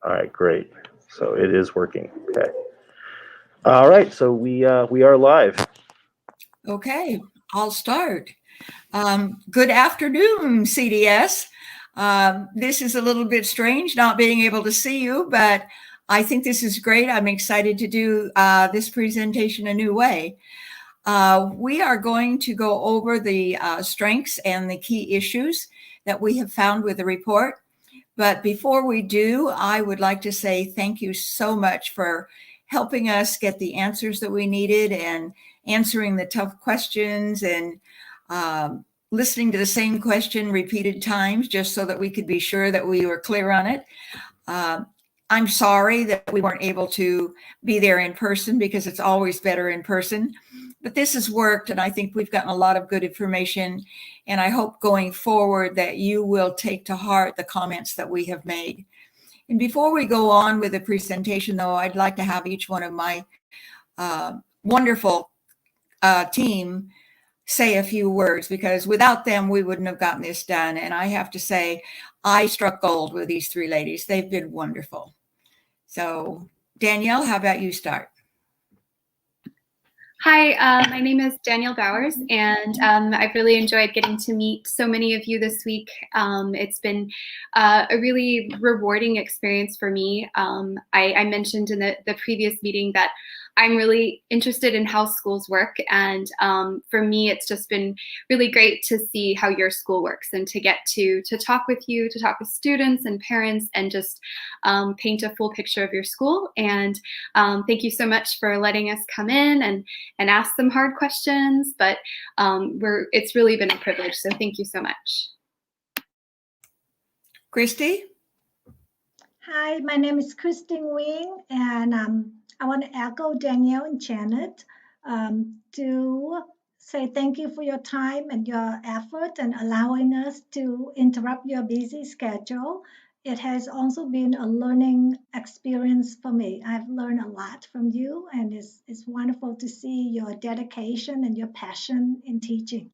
All right, great. So it is working. Okay. All right, so we are live. Okay, I'll start. Good afternoon, CDS. This is a little bit strange not being able to see you, but I think this is great. I'm excited to do this presentation a new way. We are going to go over the strengths and the key issues that we have found with the report. But before we do, I would like to say thank you so much for helping us get the answers that we needed and answering the tough questions and listening to the same question repeated times just so that we could be sure that we were clear on it. I'm sorry that we weren't able to be there in person because it's always better in person. But this has worked, and I think we've gotten a lot of good information. And I hope going forward that you will take to heart the comments that we have made. And before we go on with the presentation, though, I'd like to have each one of my wonderful team say a few words, because without them, we wouldn't have gotten this done. And I have to say, I struck gold with these three ladies. They've been wonderful. So Danielle, how about you start? Hi, my name is Danielle Bowers, and I've really enjoyed getting to meet so many of you this week. It's been a really rewarding experience for me. I mentioned in the previous meeting that I'm really interested in how schools work, and for me, it's just been really great to see how your school works and to get to talk with you, to talk with students and parents, and just paint a full picture of your school. And thank you so much for letting us come in and ask some hard questions, but it's really been a privilege, so thank you so much. Christy? Hi, my name is Christine Wing, and I want to echo Danielle and Janet to say thank you for your time and your effort and allowing us to interrupt your busy schedule. It has also been a learning experience for me. I've learned a lot from you, and it's wonderful to see your dedication and your passion in teaching.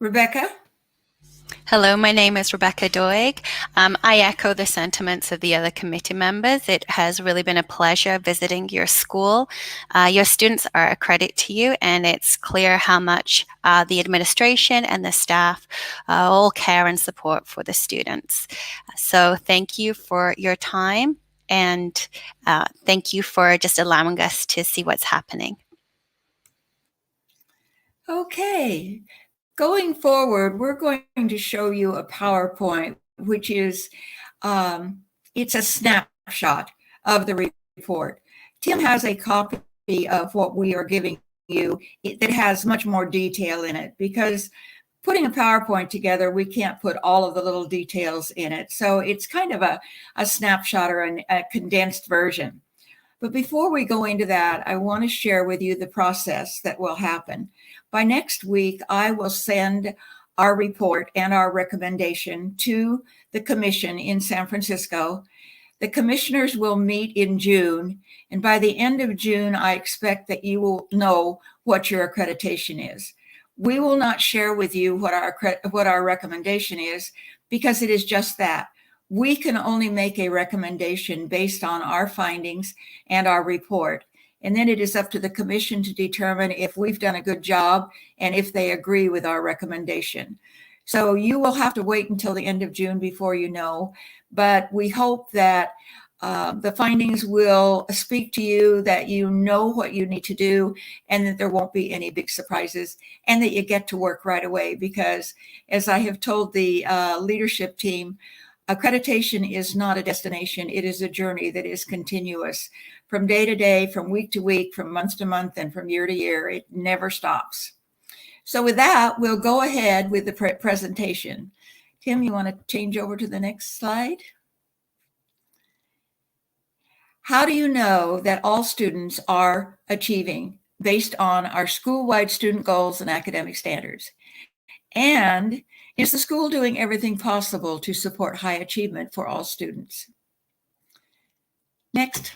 Rebecca? Hello, my name is Rebecca Doig. I echo the sentiments of the other committee members. It has really been a pleasure visiting your school. Your students are a credit to you, and it's clear how much the administration and the staff all care and support for the students. So thank you for your time, and thank you for just allowing us to see what's happening. Okay. Going forward, we're going to show you a PowerPoint, which is, it's a snapshot of the report. Tim has a copy of what we are giving you that has much more detail in it, because putting a PowerPoint together, we can't put all of the little details in it. So it's kind of a snapshot or a condensed version. But before we go into that, I want to share with you the process that will happen. By next week, I will send our report and our recommendation to the commission in San Francisco. The commissioners will meet in June, and by the end of June, I expect that you will know what your accreditation is. We will not share with you what our recommendation is, because it is just that. We can only make a recommendation based on our findings and our report. And then it is up to the commission to determine if we've done a good job and if they agree with our recommendation. So you will have to wait until the end of June before you know, but we hope that the findings will speak to you, that you know what you need to do, and that there won't be any big surprises, and that you get to work right away. Because as I have told the leadership team, accreditation is not a destination. It is a journey that is continuous from day to day, from week to week, from month to month, and from year to year. It never stops. So with that, we'll go ahead with the presentation. Tim, you want to change over to the next slide? How do you know that all students are achieving based on our school-wide student goals and academic standards? And is the school doing everything possible to support high achievement for all students? Next.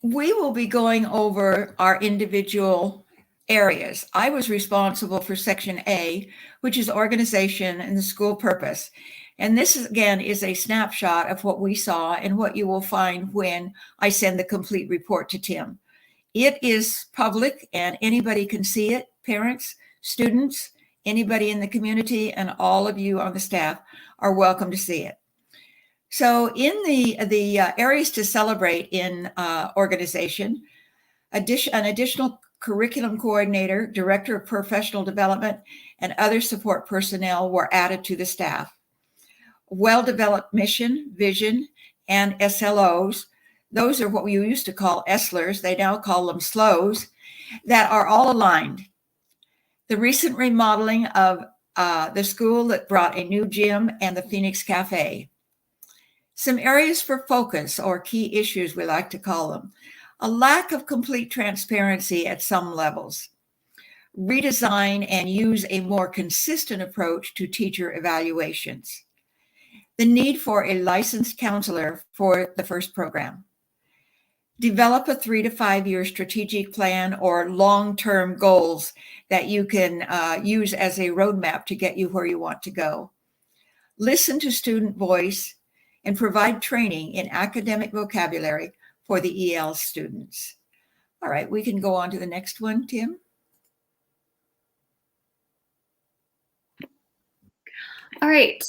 We will be going over our individual areas. I was responsible for Section A, which is organization and the school purpose. And this, again, is a snapshot of what we saw and what you will find when I send the complete report to Tim. It is public and anybody can see it, parents, students, anybody in the community, and all of you on the staff are welcome to see it. So in the areas to celebrate in organization, an additional curriculum coordinator, director of professional development, and other support personnel were added to the staff. Well-developed mission, vision, and SLOs, those are what we used to call ESLers, they now call them SLOs, that are all aligned. The recent remodeling of the school that brought a new gym and the Phoenix Cafe. Some areas for focus, or key issues we like to call them. A lack of complete transparency at some levels. Redesign and use a more consistent approach to teacher evaluations. The need for a licensed counselor for the first program. Develop a 3 to 5 year strategic plan or long-term goals that you can use as a roadmap to get you where you want to go. Listen to student voice and provide training in academic vocabulary for the EL students. All right, we can go on to the next one, Tim. All right,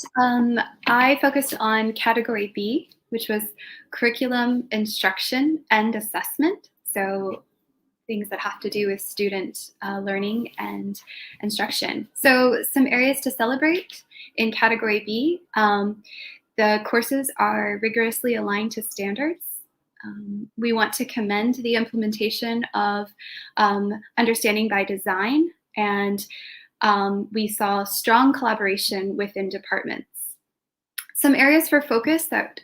I focused on category B, which was curriculum, instruction, and assessment. So things that have to do with student learning and instruction. So some areas to celebrate in category B. The courses are rigorously aligned to standards. We want to commend the implementation of understanding by design, and we saw strong collaboration within departments. Some areas for focus that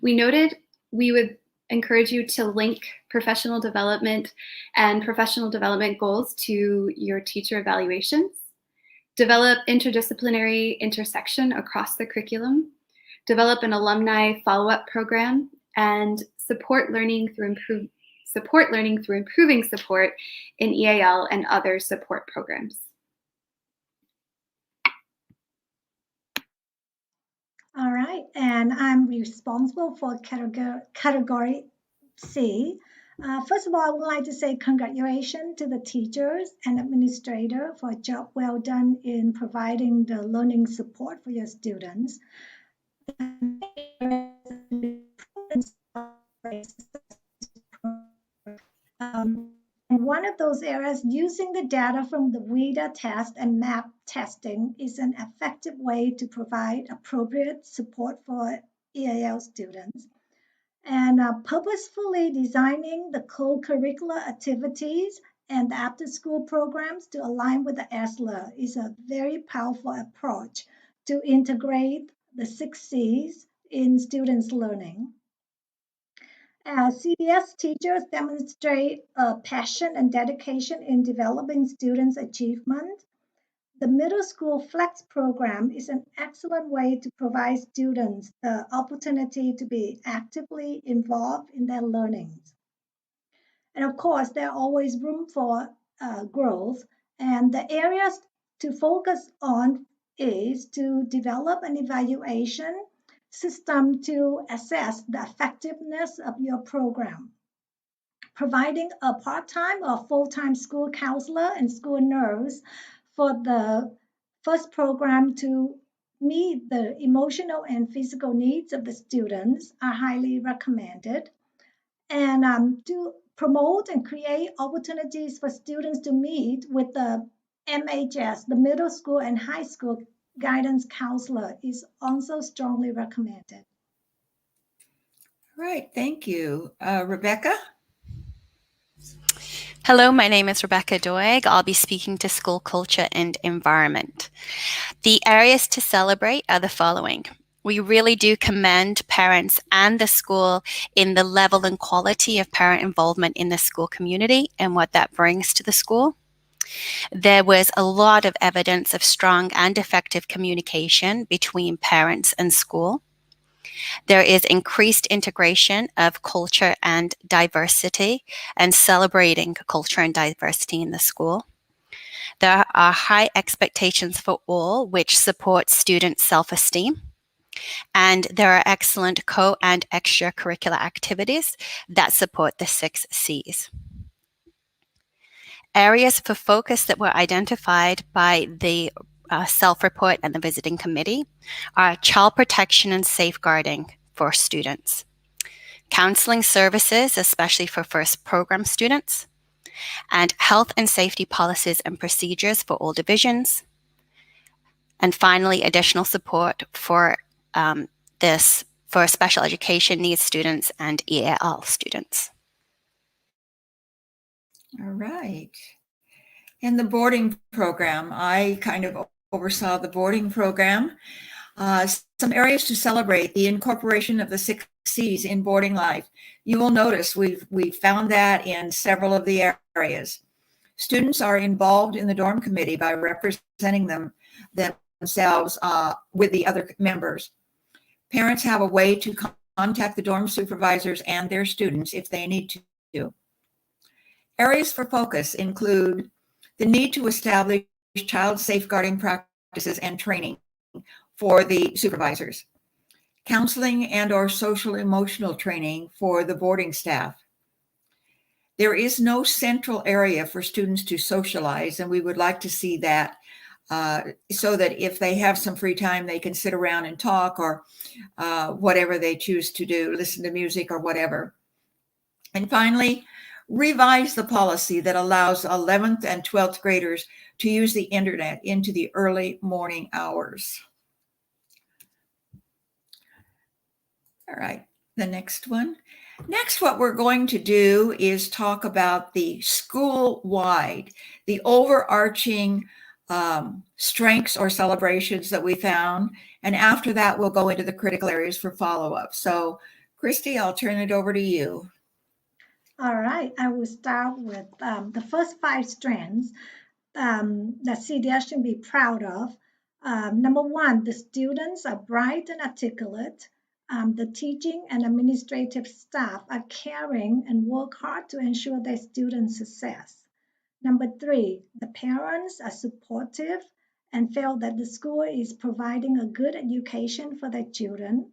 we noted, we would encourage you to link professional development and professional development goals to your teacher evaluations. Develop interdisciplinary intersection across the curriculum. Develop an alumni follow-up program, and support learning through improving support in EAL and other support programs. All right, and I'm responsible for category C. First of all, I would like to say congratulations to the teachers and administrator for a job well done in providing the learning support for your students. And one of those areas, using the data from the WIDA test and MAP testing is an effective way to provide appropriate support for EAL students. And purposefully designing the co-curricular activities and after-school programs to align with the ESLer is a very powerful approach to integrate the 6 C's in students' learning. CDS teachers demonstrate passion and dedication in developing students' achievement. The middle school flex program is an excellent way to provide students the opportunity to be actively involved in their learnings. And of course, there are always room for growth, and the areas to focus on is to develop an evaluation system to assess the effectiveness of your program. Providing a part-time or full-time school counselor and school nurse for the first program to meet the emotional and physical needs of the students are highly recommended. And to promote and create opportunities for students to meet with the MHS, the middle school and high school guidance counselor, is also strongly recommended. All right, thank you. Rebecca? Hello, my name is Rebecca Doig. I'll be speaking to school culture and environment. The areas to celebrate are the following. We really do commend parents and the school in the level and quality of parent involvement in the school community and what that brings to the school. There was a lot of evidence of strong and effective communication between parents and school. There is increased integration of culture and diversity and celebrating culture and diversity in the school. There are high expectations for all, which support student self-esteem. And there are excellent co- and extracurricular activities that support the 6 C's. Areas for focus that were identified by the self-report and the visiting committee are child protection and safeguarding for students, counseling services, especially for first program students, and health and safety policies and procedures for all divisions, and finally, additional support for this for special education needs students and EAL students. All right. And the boarding program, I kind of oversaw the boarding program. Some areas to celebrate the incorporation of the 6 C's in boarding life. You will notice we've found that in several of the areas. Students are involved in the dorm committee by representing themselves with the other members. Parents have a way to contact the dorm supervisors and their students if they need to. Areas for focus include the need to establish child safeguarding practices and training for the supervisors, counseling and or social emotional training for the boarding staff. There is no central area for students to socialize, and we would like to see that so that if they have some free time, they can sit around and talk or whatever they choose to do, listen to music or whatever. And finally, revise the policy that allows 11th and 12th graders to use the internet into the early morning hours. All right, the next one. Next, what we're going to do is talk about the school-wide, the overarching strengths or celebrations that we found. And after that, we'll go into the critical areas for follow-up. So, Christy, I'll turn it over to you. All right, I will start with the first 5 strengths that CDS should be proud of. Number 1, the students are bright and articulate. The teaching and administrative staff are caring and work hard to ensure their students' success. Number 3, the parents are supportive and feel that the school is providing a good education for their children.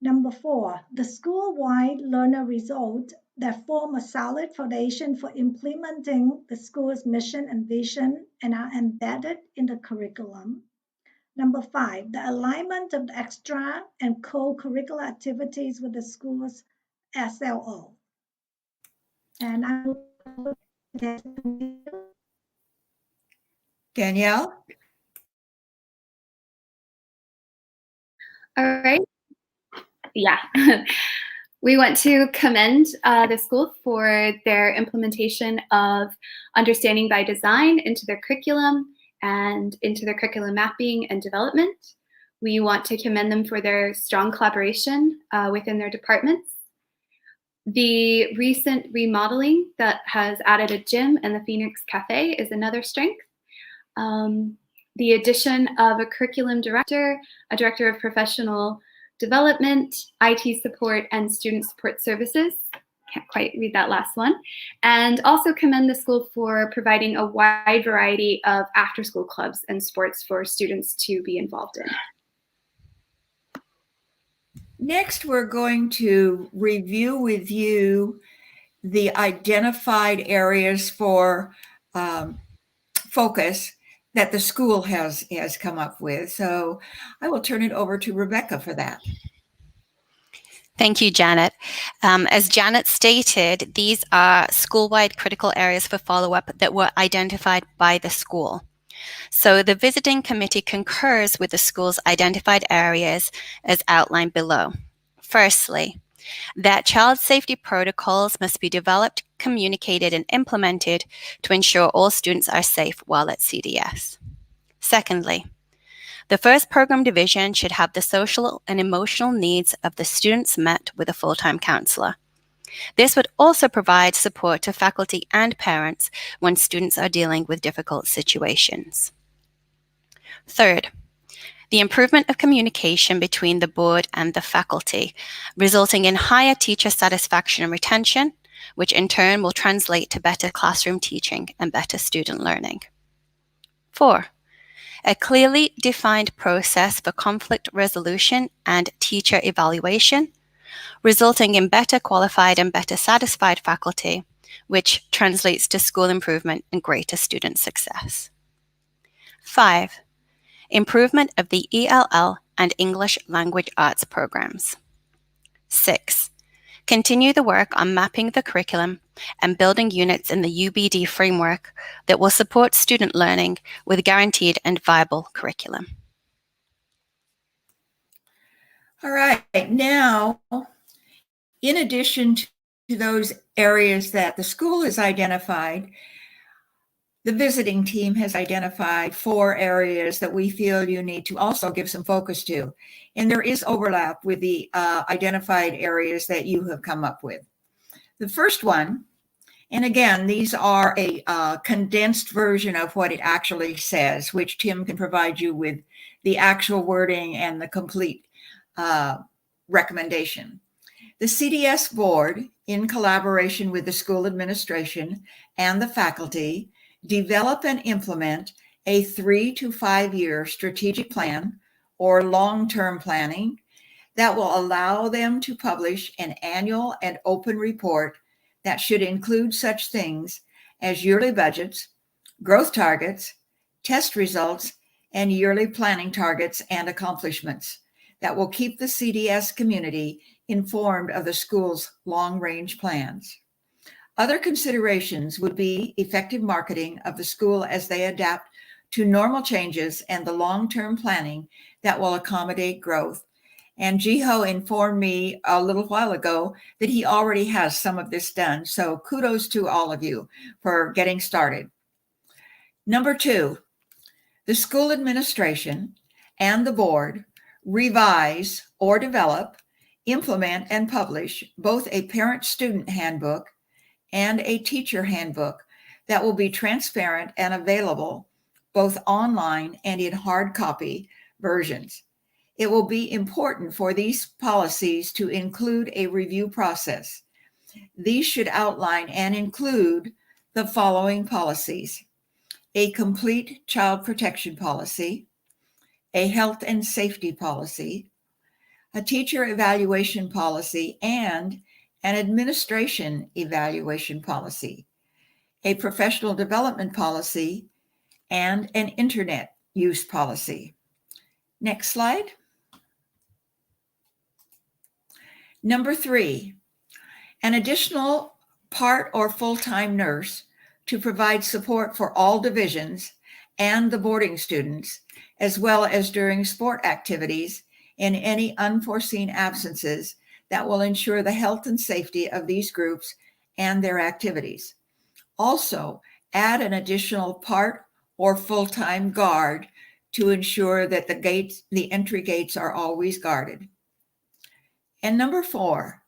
Number 4, the school-wide learner results that form a solid foundation for implementing the school's mission and vision and are embedded in the curriculum. Number 5, the alignment of the extra and co-curricular activities with the school's SLO. And I will Danielle? All right. Yeah. We want to commend the school for their implementation of understanding by design into their curriculum and into their curriculum mapping and development. We want to commend them for their strong collaboration within their departments. The recent remodeling that has added a gym and the Phoenix Cafe is another strength. The addition of a curriculum director, a director of professional development, IT support, and student support services. Can't quite read that last one. And also commend the school for providing a wide variety of after-school clubs and sports for students to be involved in. Next, we're going to review with you the identified areas for focus that the school has come up with. So I will turn it over to Rebecca for that. Thank you, Janet. As Janet stated, these are school-wide critical areas for follow-up that were identified by the school. So the visiting committee concurs with the school's identified areas as outlined below. Firstly, that child safety protocols must be developed, communicated, and implemented to ensure all students are safe while at CDS. Secondly, the first program division should have the social and emotional needs of the students met with a full-time counselor. This would also provide support to faculty and parents when students are dealing with difficult situations. Third, the improvement of communication between the board and the faculty, resulting in higher teacher satisfaction and retention, which in turn will translate to better classroom teaching and better student learning. 4, a clearly defined process for conflict resolution and teacher evaluation, resulting in better qualified and better satisfied faculty, which translates to school improvement and greater student success. 5, improvement of the ELL and English language arts programs. 6, continue the work on mapping the curriculum and building units in the UBD framework that will support student learning with guaranteed and viable curriculum. All right, now, in addition to those areas that the school has identified, the visiting team has identified 4 areas that we feel you need to also give some focus to. And there is overlap with the identified areas that you have come up with. The first one, and again, these are a condensed version of what it actually says, which Tim can provide you with the actual wording and the complete recommendation. The CDS board, in collaboration with the school administration and the faculty, develop and implement a 3 to 5 year strategic plan or long-term planning that will allow them to publish an annual and open report that should include such things as yearly budgets, growth targets, test results, and yearly planning targets and accomplishments that will keep the CDS community informed of the school's long-range plans. Other considerations would be effective marketing of the school as they adapt to normal changes and the long-term planning that will accommodate growth. And Jiho informed me a little while ago that he already has some of this done. So kudos to all of you for getting started. Number 2, the school administration and the board revise or develop, implement, and publish both a parent-student handbook and a teacher handbook that will be transparent and available both online and in hard copy versions. It will be important for these policies to include a review process. These should outline and include the following policies: a complete child protection policy, a health and safety policy, a teacher evaluation policy, and an administration evaluation policy, a professional development policy, and an internet use policy. Next slide. Number 3, an additional part or full-time nurse to provide support for all divisions and the boarding students, as well as during sport activities and any unforeseen absences that will ensure the health and safety of these groups and their activities. Also, add an additional part or full-time guard to ensure that the entry gates are always guarded. And number 4,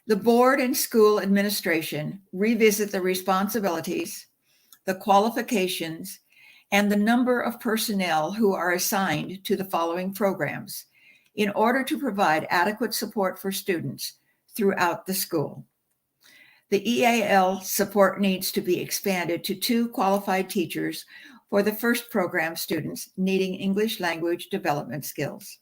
the board and school administration revisit the responsibilities, the qualifications, and the number of personnel who are assigned to the following programs in order to provide adequate support for students throughout the school. The EAL support needs to be expanded to 2 qualified teachers for the first program students needing English language development skills.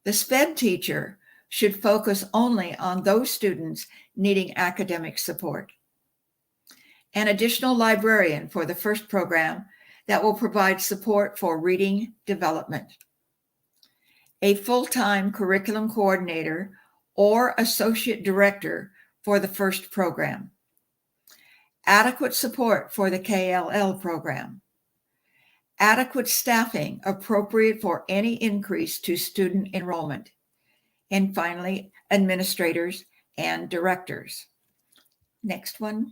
The SPED teacher should focus only on those students needing academic support. An additional librarian for the first program that will provide support for reading development. A full-time curriculum coordinator or associate director for the first program. Adequate support for the KLL program. Adequate staffing appropriate for any increase to student enrollment. And finally, administrators and directors. Next one.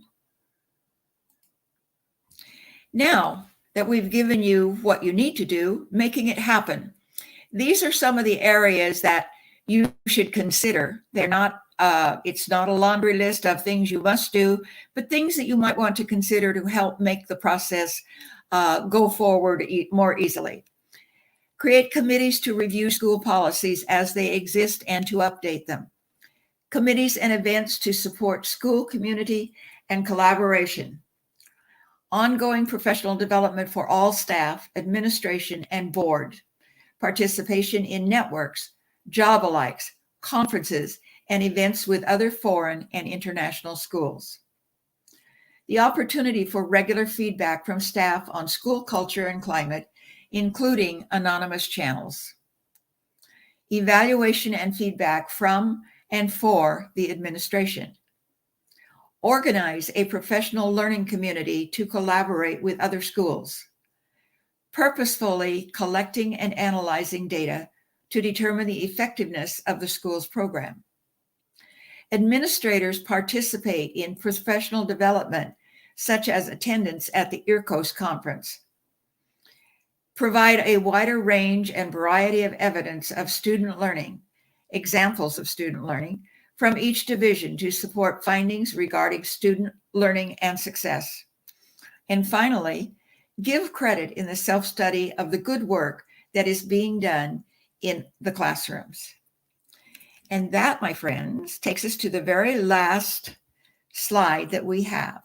Now that we've given you what you need to do, making it happen. These are some of the areas that you should consider. They're not, it's not a laundry list of things you must do, but things that you might want to consider to help make the process go forward more easily. Create committees to review school policies as they exist and to update them. Committees and events to support school community and collaboration. Ongoing professional development for all staff, administration, and board. Participation in networks, job-alikes, conferences, and events with other foreign and international schools. The opportunity for regular feedback from staff on school culture and climate, including anonymous channels. Evaluation and feedback from and for the administration. Organize a professional learning community to collaborate with other schools. Purposefully collecting and analyzing data to determine the effectiveness of the school's program. Administrators participate in professional development, such as attendance at the IRCOS conference. Provide a wider range and variety of evidence of student learning, examples of student learning, from each division to support findings regarding student learning and success. And finally, give credit in the self-study of the good work that is being done in the classrooms. And that, my friends, takes us to the very last slide that we have.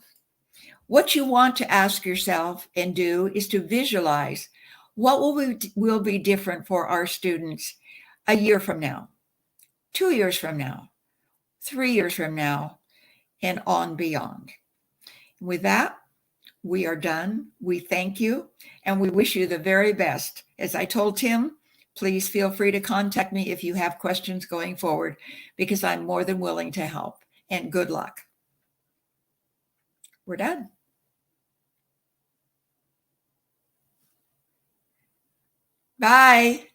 What you want to ask yourself and do is to visualize what will be different for our students a year from now, 2 years from now, 3 years from now, and on beyond. With that, we are done. We thank you, and we wish you the very best. As I told Tim, please feel free to contact me if you have questions going forward, because I'm more than willing to help. And good luck. We're done. Bye.